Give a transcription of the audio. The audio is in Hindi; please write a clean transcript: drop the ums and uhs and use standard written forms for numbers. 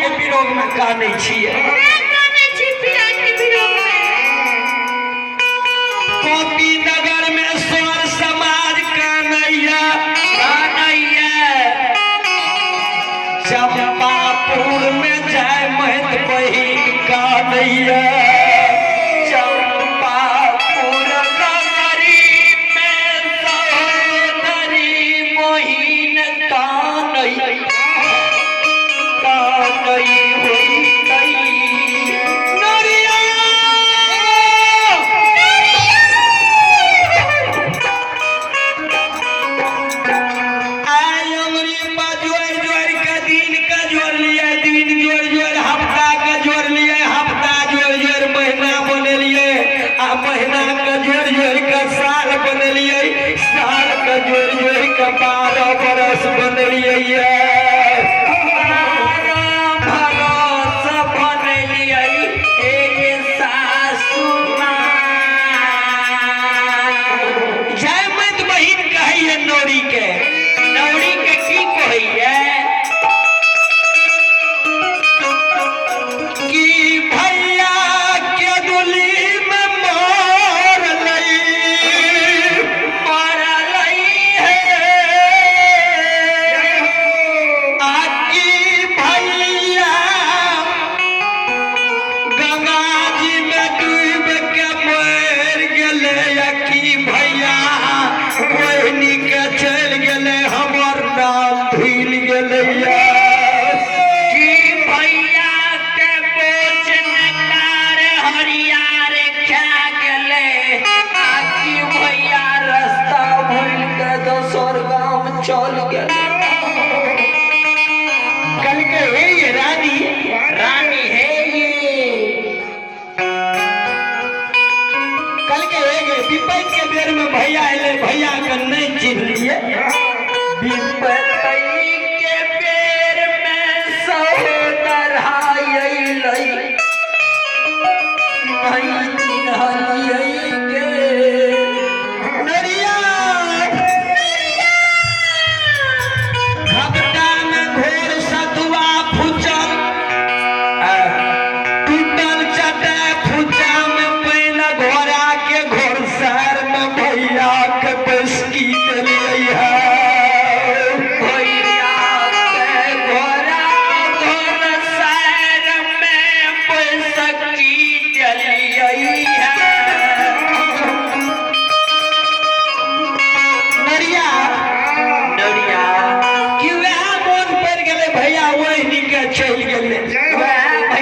के विरोध में कानै छियै। गोपी नगर में स्वर समाज कानैया चंपापुर में जय महत बहिन कानैया चंपापुर नगरी में सहोदरी बहिन कानैया कानैया महीना का जोड़ जोड़ का साल बनलिए साल का जोड़ जोड़ का 12 बरस बनलिए जयमत बहिन कहिए नौरी के की कहिए कि भैया के दुली चल गए हमर नाम भूल गए भैया के बोझ नकार हरियार खा गए भैया रास्ता भूल के दोसर गांव चल गए। कल के है ये रानी है ये कल के विपद के बेर में भैया अले भैया के नहीं चिन्ह लिए विपद के बेर में सहोदर नहीं चिन्हलिए गे नरिया घबटा में घोर सतुआ फुचल टूटल चटे फुचा में पैन घोड़ा के घोर शहर में भैया के बसकी चलिए भैया के घोड़ा घोर शहर में बसकी चलिए नरिया कि वह मोन पड़ गए भैया वही